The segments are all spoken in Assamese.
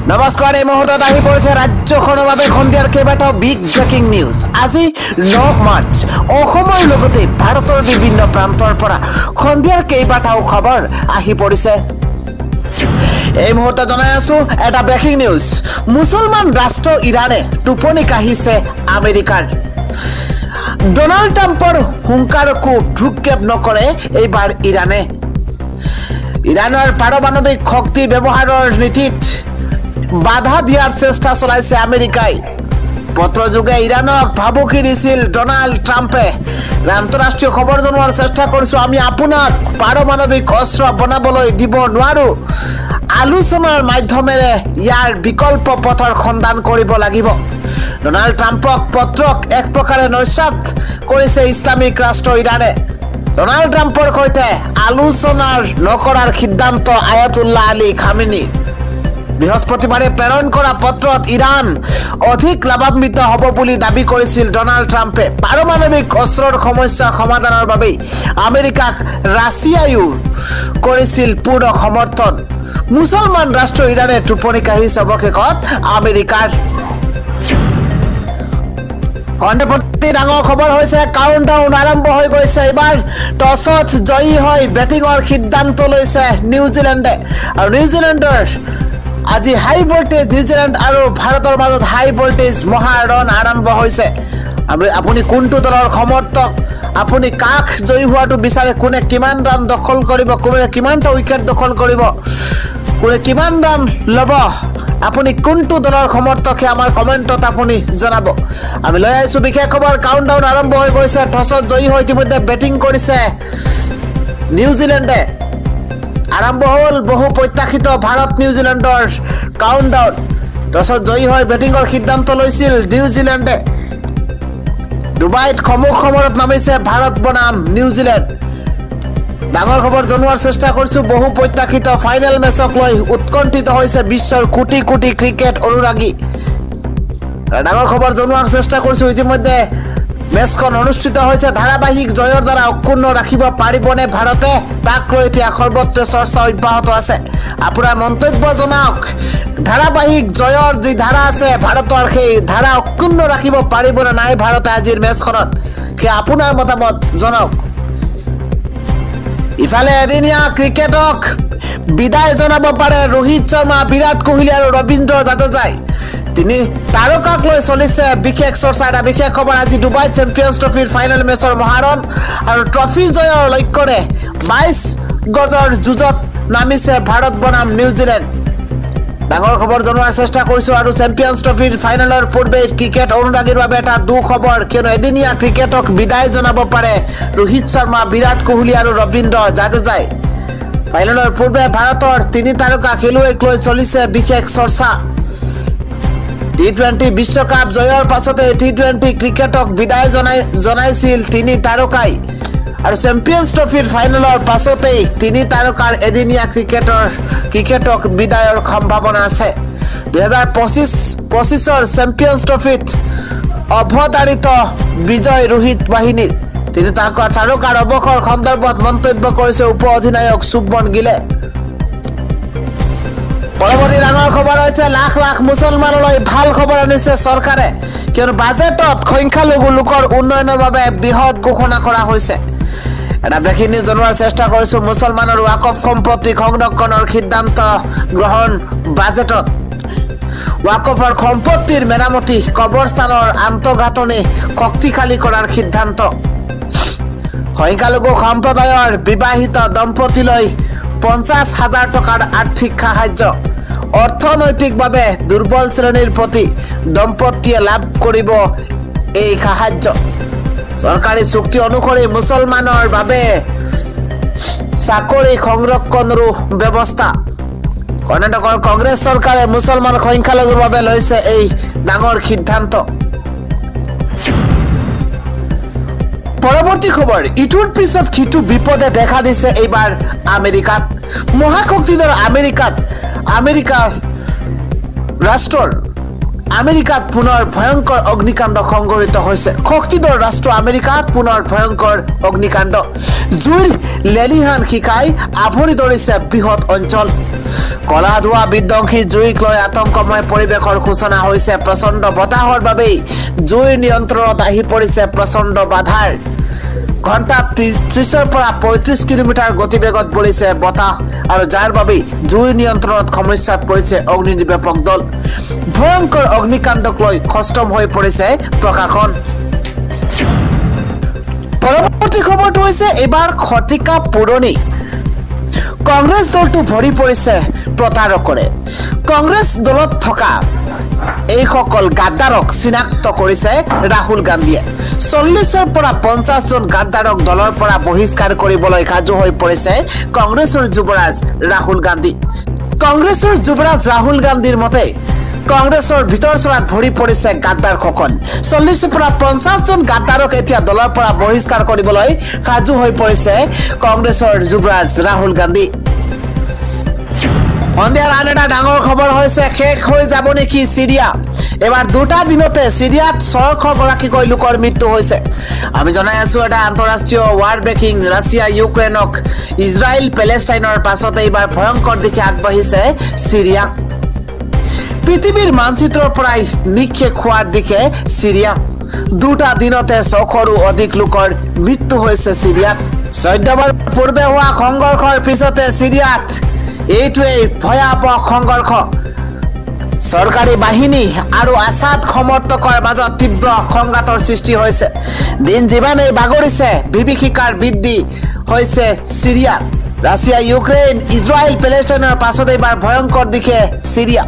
নমস্কাৰ এই মুহূৰ্তত আহি পৰিছে ৰাজ্যখনৰ বাবে সন্ধিয়াৰ কেইবাটাও বিগ ব্ৰেকিং নিউজ। আজি 9 মাৰ্চ অসমৰ লগতে ভাৰতৰ বিভিন্ন প্ৰান্তৰ পৰা সন্ধিয়াৰ কেইবাটাও খবৰ আহি পৰিছে। এই মুহূৰ্তত জনাই আছো এটা ব্ৰেকিং নিউজ। মুছলমান ৰাষ্ট্ৰ ইৰানে টোপনি কাঢ়িছে আমেৰিকাৰ। ডোনাল্ড ট্ৰাম্পৰ হুংকাৰকো ভ্ৰূক্ষেপ নকৰে এইবাৰ ইৰানে। ইৰানৰ পাৰমাণৱিক শক্তি ব্যৱহাৰৰ নীতিত বাধা দিয়াৰ চেষ্টা চলাইছে আমেৰিকাই। পত্ৰযোগে ইৰানক ভাবুকি দিছিল ডোনাল্ড ট্ৰাম্পে। আন্তঃৰাষ্ট্ৰীয় খবৰ জনোৱাৰ চেষ্টা কৰিছো, আমি আপোনাক পাৰমাণৱিক অস্ত্ৰ বনাবলৈ দিব নোৱাৰো। আলোচনাৰ মাধ্যমেৰে ইয়াৰ বিকল্প পথৰ সন্ধান কৰিব লাগিব। ডোনাল্ড ট্ৰাম্পক পত্ৰক এক প্ৰকাৰে নস্যাৎ কৰিছে ইছলামিক ৰাষ্ট্ৰ ইৰানে। ডোনাল্ড ট্ৰাম্পৰ সৈতে আলোচনাৰ নকৰাৰ সিদ্ধান্ত আয়াতুল্লাহ আলী খামেনি। বৃহস্পতিবাৰে প্ৰেৰণ কৰা পত্ৰত ইৰাণ অধিক লাভান্বিত হ'ব বুলি দাবী কৰিছিল ডোনাল্ড ট্ৰাম্পে। পাৰমাণৱিক অস্ত্ৰৰ সমস্যা সমাধানৰ বাবে আমেৰিকাক ৰাছিয়ায়ো কৰিছিল পূৰ্ণ সমৰ্থন। মুছলমান ৰাষ্ট্ৰ ইৰানে টোপনি কাঢ়িছে অৱশেষত আমেৰিকাৰ। অন্ধ্ৰপ্ৰদেশৰ ডাঙৰ খবৰ হৈছে কাউণ্টডাউন আৰম্ভ হৈ গৈছে। এইবাৰ টছত জয়ী হৈ বেটিঙৰ সিদ্ধান্ত লৈছে নিউজিলেণ্ডে। আৰু নিউজিলেণ্ডৰ আজি হাই ভোল্টেজ, নিউজিলেণ্ড আৰু ভাৰতৰ মাজত হাই ভোল্টেজ মহাৰণ আৰম্ভ হৈছে। আপুনি কোনটো দলৰ সমৰ্থক, আপুনি কাক জয়ী হোৱাটো বিচাৰে, কোনে কিমান ৰান দখল কৰিব, কোনে কিমানটা উইকেট দখল কৰিব, কোনে কিমান ৰান ল'ব, আপুনি কোনটো দলৰ সমৰ্থকে আমাৰ কমেণ্টত আপুনি জনাব। আমি লৈ আহিছো বিশেষ খবৰ। কাউণ্টডাউন আৰম্ভ হৈ গৈছে। টছত জয়ী হৈ ইতিমধ্যে বেটিং কৰিছে নিউজিলেণ্ডে। আৰম্ভ হ'ল বহু প্ৰত্যাশিত ভাৰত নিউজিলেণ্ডৰ কাউণ্টডাউন। টছত জয়ী হৈ বেটিঙৰ সিদ্ধান্ত লৈছিল নিউজিলেণ্ডে। ডুবাইত সমুখ সমৰত নামিছে ভাৰত বনাম নিউজিলেণ্ড। ডাঙৰ খবৰ জনোৱাৰ চেষ্টা কৰিছো। বহু প্ৰত্যাশিত ফাইনেল মেচক লৈ উৎকণ্ঠিত হৈছে বিশ্বৰ কোটি কোটি ক্ৰিকেট অনুৰাগী। ডাঙৰ খবৰ জনোৱাৰ চেষ্টা কৰিছো। ইতিমধ্যে মেচখন অনুষ্ঠিত হৈছে। ধাৰাবাহিক জয়ৰ দ্বাৰা অক্ষুণ্ণ ৰাখিব পাৰিবনে ভাৰতে, তাক লৈ এতিয়া সৰ্বত্ৰ চৰ্চা অব্যাহত আছে। আপোনাৰ মন্তব্য জনাওক। ধাৰাবাহিক জয়ৰ যি ধাৰা আছে ভাৰতৰ, সেই ধাৰা অক্ষুণ্ণ ৰাখিব পাৰিবনে নাই ভাৰতে আজিৰ মেচখনত, সেই আপোনাৰ মতামত জনাওক। ইফালে এদিনীয়া ক্ৰিকেটক বিদায় জনাব পাৰে ৰোহিত শৰ্মা, বিৰাট কোহলি আৰু ৰবীন্দ্ৰ জাদেজাই। তিনি তাৰকাক লৈ চলিছে বিশেষ চৰ্চা। এটা বিশেষ খবৰ, আজি ডুবাই চেম্পিয়ন্ছ ট্ৰফিৰ ফাইনেল মেচৰ মহাৰণ আৰু ট্ৰফি জয়ৰ লক্ষ্যৰে 22 গজৰ যুঁজত নামিছে ভাৰত বনাম নিউজিলেণ্ড। ডাঙৰ খবৰ জনোৱাৰ চেষ্টা কৰিছো। আৰু চেম্পিয়ন্ছ ট্ৰফিৰ ফাইনেলৰ পূৰ্বে ক্ৰিকেট অনুৰাগীৰ বাবে এটা দুখবৰ, কিয়নো এদিনীয়া ক্ৰিকেটক বিদায় জনাব পাৰে ৰোহিত শৰ্মা, বিৰাট কোহলি আৰু ৰবীন্দ্ৰ জাদেজাই। ফাইনেলৰ পূৰ্বে ভাৰতৰ তিনি তাৰকা খেলুৱৈক লৈ চলিছে বিশেষ চৰ্চা। টি20 বিশ্বকাপ জয়ৰ পাছতে টি20 ক্ৰিকেটক বিদায় জনাইছিল তিনি তাৰকাই। আৰু চেম্পিয়ন্ছ ট্ৰফিৰ ফাইনেলৰ পাছতেই তিনি তাৰকাৰ এদিনীয়া ক্ৰিকেটক বিদায়ৰ সম্ভাৱনা আছে। 2025ৰ চেম্পিয়ন্ছ ট্ৰফিত অৱধাৰিত বিজয় ৰোহিত বাহিনীৰ। তিনি তাৰকাৰ অৱসৰ সন্দৰ্ভত মন্তব্য কৰিছে উপ অধিনায়ক শুভমন গিলে। পৰৱৰ্তী ডাঙৰ খবৰ হৈছে লাখ লাখ মুছলমানলৈ ভাল খবৰ আনিছে চৰকাৰে, কিয়নো বাজেটত সংখ্যালঘু লোকৰ উন্নয়নৰ বাবে বৃহৎ ঘোষণা কৰা হৈছে। এটা ব্ৰেকিং নিউজ জনোৱাৰ চেষ্টা কৰিছো। মুছলমানৰ ৱাকফ সম্পত্তি সংৰক্ষণৰ সিদ্ধান্ত গ্ৰহণ বাজেটত। ৱাকফৰ সম্পত্তিৰ মেৰামতি, কবৰস্থানৰ আন্তঃগাঁথনি শক্তিশালী কৰাৰ সিদ্ধান্ত। সংখ্যালঘু সম্প্ৰদায়ৰ বিবাহিত দম্পতীলৈ 50,000 টকাৰ আৰ্থিক সাহায্য। অৰ্থনৈতিকভাৱে দুৰ্বল শ্ৰেণীৰ প্ৰতি দম্পতীয়ে লাভ কৰিব এই সাহায্য। চৰকাৰী চুক্তি অনুসৰি মুছলমানৰ বাবে চাকৰি সংৰক্ষণৰো ব্যৱস্থা। কৰ্ণাটকৰ কংগ্ৰেছ চৰকাৰে মুছলমান সংখ্যালঘুৰ বাবে লৈছে এই ডাঙৰ সিদ্ধান্ত। পৰৱৰ্তী খবৰ, ইটোৰ পিছত সিটো বিপদে দেখা দিছে এইবাৰ আমেৰিকাত। মহাশক্তিধৰ আমেৰিকাৰ ৰাষ্ট্ৰৰ আমেৰিকাত পুনৰ ভয়ংকৰ অগ্নিকাণ্ড সংঘটিত হৈছে শক্তিধৰ ৰাষ্ট্ৰ আমেৰিকাত পুনৰ ভয়ংকৰ অগ্নিকাণ্ড জুইৰ লেলিহান শিখাই আৱৰি ধৰিছে বৃহৎ অঞ্চল কলা ধোৱা বিধ্বংসী জুইক লৈ আতংকময় পৰিৱেশৰ সূচনা হৈছে প্ৰচণ্ড বতাহৰ বাবেই জুইৰ নিয়ন্ত্ৰণত আহি পৰিছে প্ৰচণ্ড বাধাৰ ঘণ্টাত 30 পৰা 35 কিলোমিটাৰ গতিবেগত বলিছে বতাহ আৰু যাৰ বাবে জুই নিয়ন্ত্ৰণত সমস্যাত পৰিছে অগ্নি নিৰ্বাপক দল ভয়ংকৰ অগ্নিকাণ্ডক লৈ খষ্টম হৈ পৰিছে প্ৰশাসন পৰৱৰ্তী খবৰটো হৈছে এবাৰ খটিকা পুৰণি কংগ্ৰেছ দলটো ভৰি পৰিছে প্ৰতাৰকৰে কংগ্ৰেছ দলত থকা এইসকল গাদ্দাৰক চিনাক্ত কৰিছে ৰাহুল গান্ধীয়ে 40 পৰা 50 জন গাদ্দাৰক দলৰ পৰা বহিষ্কাৰ কৰিবলৈ সাজু হৈ পৰিছে কংগ্ৰেছৰ যুৱৰাজ ৰাহুল গান্ধী কংগ্ৰেছৰ যুৱৰাজ ৰাহুল গান্ধীৰ মতে কংগ্ৰেছৰ ভিতৰ চৰাত ভৰি পৰিছে গাদ্দাৰসকল 40 পৰা 50 জন গাদ্দাৰক এতিয়া দলৰ পৰা বহিষ্কাৰ কৰিবলৈ সাজু হৈ পৰিছে কংগ্ৰেছৰ যুৱৰাজ ৰাহুল গান্ধী সন্ধিয়াৰ আন এটা ডাঙৰ খবৰ হৈছে শেষ হৈ যাব নেকি সিৰিয়া এবাৰ দুটা দিনতে সিৰিয়াত 600 গৰাকীকৈ লোকৰ মৃত্যু হৈছে আমি জনাই আছো এটা আন্তঃৰাষ্ট্ৰীয় ৱাৰ ব্ৰেকিং ৰাছিয়া ইউক্ৰেইনক ইজৰাইল পেলেষ্টাইনৰ পাছতে এবাৰ ভয়ংকৰ দিশে আগবাঢ়িছে সিৰিয়া পৃথিৱীৰ মানচিত্ৰৰ পৰাই নিক্ষেপ হোৱাৰ দিশে সিৰিয়া দুটা দিনতে 600ৰো অধিক লোকৰ মৃত্যু হৈছে সিৰিয়াত 14 বাৰ পূৰ্বে হোৱা সংঘৰ্ষৰ পিছতে সিৰিয়াত এইটোৱেই ভয়াবহ সংঘৰ্ষ চৰকাৰী বাহিনী আৰু আসাদ সমৰ্থকৰ মাজত তীব্ৰ সংঘাতৰ সৃষ্টি হৈছে দিন যিমানেই বাগৰিছে বিভীষিকাৰ বৃদ্ধি হৈছে সিৰিয়াত ৰাছিয়া ইউক্ৰেইন ইজৰাইল পেলেষ্টাইনৰ পাছতে এবাৰ ভয়ংকৰ দিশে সিৰিয়া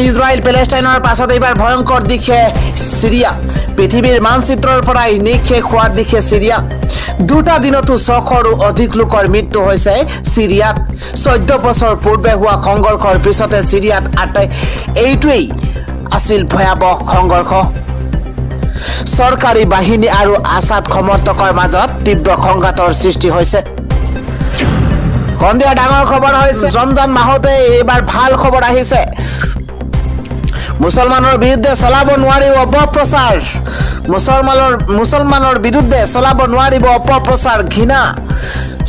ইজৰাইল পেলেষ্টাইনৰ পাছতে এবাৰ ভয়ংকৰ দিশে সিৰিয়া পৃথিৱীৰ মানচিত্ৰৰ পৰাই নিক্ষেপ হোৱাৰ দিশে সিৰিয়া দুটা দিনতো 600ৰো অধিক লোকৰ মৃত্যু হৈছে সিৰিয়াত 14 বছৰ পূৰ্বে হোৱা সংঘৰ্ষৰ পিছতে সিৰিয়াত এইটোৱেই আছিল ভয়াবহ সংঘৰ্ষ চৰকাৰী বাহিনী আৰু আসাদ সমৰ্থকৰ মাজত তীব্ৰ সংঘাতৰ সৃষ্টি হৈছে সন্ধিয়া ডাঙৰ খবৰ হৈছে ৰমজান মাহতে এবাৰ ভাল খবৰ আহিছে মুছলমানৰ বিৰুদ্ধে চলাব নোৱাৰিব অপপ্ৰচাৰ মুছলমানৰ বিৰুদ্ধে চলাব নোৱাৰিব অপপ্ৰচাৰ ঘৃণা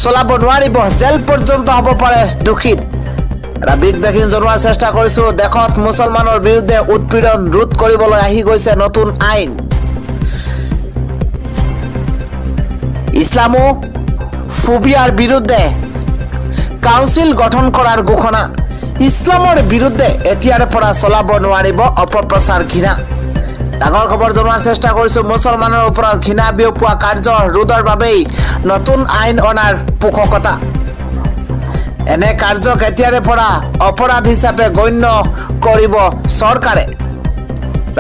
চলাব নোৱাৰিব জেল পৰ্যন্ত হ'ব পাৰে দোষীত এটা বিগ ব্ৰেকিং জনোৱাৰ চেষ্টা কৰিছো দেশত মুছলমানৰ বিৰুদ্ধে উৎপীড়ন ৰোধ কৰিবলৈ আহি গৈছে নতুন আইন ইছলামো ফোবিয়াৰ বিৰুদ্ধে কাউন্সিল গঠন কৰাৰ ঘোষণা ইছলামৰ বিৰুদ্ধে এতিয়াৰ পৰা চলাব নোৱাৰিব অপপ্ৰচাৰ ঘৃণা ডাঙৰ খবৰ জনোৱাৰ চেষ্টা কৰিছো মুছলমানৰ ওপৰত ঘৃণা বিয়পোৱা কাৰ্য ৰোধৰ বাবেই নতুন আইন অনাৰ পোষকতা এনে কাৰ্যক এতিয়াৰ পৰা অপৰাধ হিচাপে গণ্য কৰিব চৰকাৰে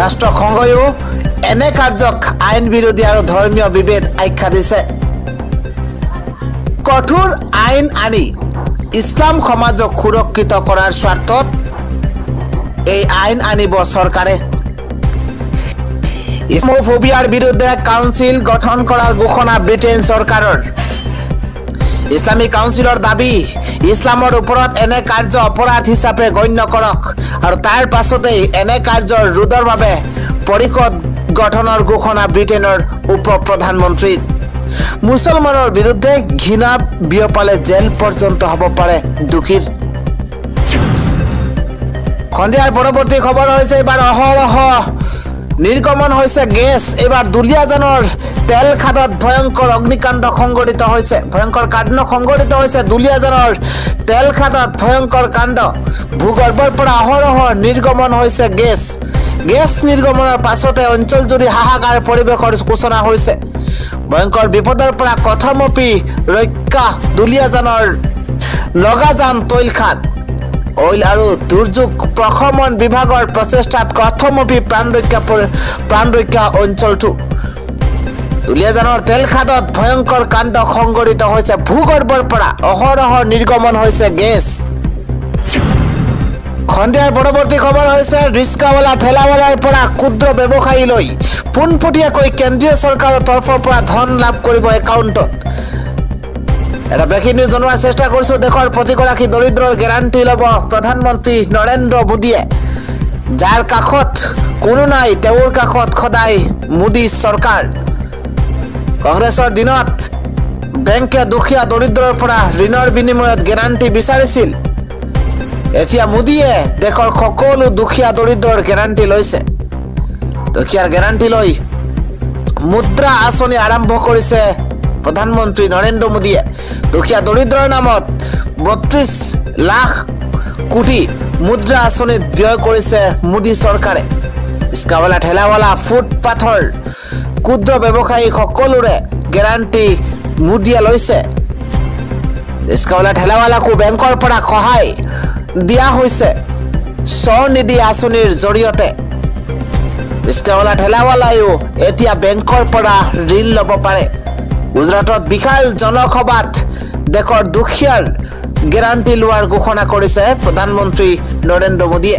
ৰাষ্ট্ৰসংঘয়ো এনে কাৰ্যক আইন বিৰোধী আৰু ধৰ্মীয় বিভেদ আখ্যা দিছে কঠোৰ আইন আনি ইছলাম সমাজক সুৰক্ষিত কৰাৰ স্বাৰ্থত এই আইন আনিব চৰকাৰে ইছলামোফোবিয়াৰ বিৰুদ্ধে কাউন্সিল গঠন কৰাৰ ঘোষণা ব্ৰিটেইন চৰকাৰৰ ইছলামিক কাউন্সিলৰ দাবী ইছলামৰ ওপৰত এনে কাৰ্য অপৰাধ হিচাপে গণ্য কৰক আৰু তাৰ পাছতেই এনে কাৰ্যৰ ৰোধৰ বাবে পৰিষদ গঠনৰ ঘোষণা ব্ৰিটেইনৰ উপ প্ৰধানমন্ত্ৰী মুছলমানৰ বিৰুদ্ধে ঘৃণা বিয়পালে জেল পৰ্যন্ত হ'ব পাৰে দোষীৰ সন্ধিয়াৰ পৰৱৰ্তী খবৰ হৈছে এবাৰ অহৰহ নিৰ্গমন হৈছে গেছ এবাৰ দুলিয়াজানৰ তেল খাদত ভয়ংকৰ অগ্নিকাণ্ড সংঘটিত হৈছে দুলিয়াজানৰ তেল খাদত ভয়ংকৰ কাণ্ড ভূগৰ্ভৰ পৰা অহৰহ নিৰ্গমন হৈছে গেছ নিৰ্গমনৰ পাছতে অঞ্চলজুৰি হাহাকাৰ পৰিৱেশৰ সূচনা হৈছে ভয়ংকৰ বিপদৰ পৰা কথমপি ৰক্ষা দুলিয়াজানৰ লগাজান তৈল খাদ অইল আৰু দুৰ্যোগ প্ৰশমন বিভাগৰ প্ৰচেষ্টাত কথমপি প্ৰাণ ৰক্ষা অঞ্চলটো দুলিয়াজানৰ তেল খাদত ভয়ংকৰ কাণ্ড সংঘটিত হৈছে ভূগৰ্ভৰ পৰা অহৰহ নিৰ্গমন হৈছে গেছ সন্ধিয়াৰ পৰৱৰ্তী খবৰ হৈছে ৰিস্কাৱালা ঠেলাৱালাৰ পৰা ক্ষুদ্ৰ ব্যৱসায়ীলৈ পোনপটীয়াকৈ কেন্দ্ৰীয় চৰকাৰৰ তৰফৰ পৰা ধন লাভ কৰিব একাউণ্টত এটা ব্ৰেকিং নিউজ জনোৱাৰ চেষ্টা কৰিছো দেশৰ প্ৰতিগৰাকী দৰিদ্ৰৰ গেৰাণ্টি ল'ব প্ৰধানমন্ত্ৰী নৰেন্দ্ৰ মোদীয়ে যাৰ কাষত কোনো নাই তেওঁৰ কাষত সদায় মোদী চৰকাৰ কংগ্ৰেছৰ দিনত বেংকে দুখীয়া দৰিদ্ৰৰ পৰা ঋণৰ বিনিময়ত গেৰাণ্টি বিচাৰিছিল এতিয়া মোদীয়ে দেশৰ সকলো দুখীয়া দৰিদ্ৰৰ গেৰাণ্টি লৈছে দুখীয়াৰ গেৰাণ্টি লৈ মুদ্ৰা আঁচনি আৰম্ভ কৰিছে প্ৰধানমন্ত্ৰী নৰেন্দ্ৰ মোদীয়ে দুখীয়া দৰিদ্ৰৰ নামত ৩২ লাখ কোটি মুদ্ৰা আঁচনিত ব্যয় কৰিছে মোদী চৰকাৰে ইস্কাৱালা ঠেলাৱালা ফুটপাথৰ ক্ষুদ্ৰ ব্যৱসায়ী সকলোৰে গেৰাণ্টি মোদীয়ে লৈছে ইস্কাৱালা ঠেলাৱালাকো বেংকৰ পৰা সহায় দিয়া হৈছে স্বনিধি আঁচনিৰ জৰিয়তে ইস্কাৱালা ঠেলাৱালায়ো এতিয়া বেংকৰ পৰা ঋণ ল'ব পাৰে গুজৰাটত বিশাল জনসভাত দেশৰ দুখীয়াৰ গেৰাণ্টি লোৱাৰ ঘোষণা কৰিছে প্ৰধানমন্ত্ৰী নৰেন্দ্ৰ মোদীয়ে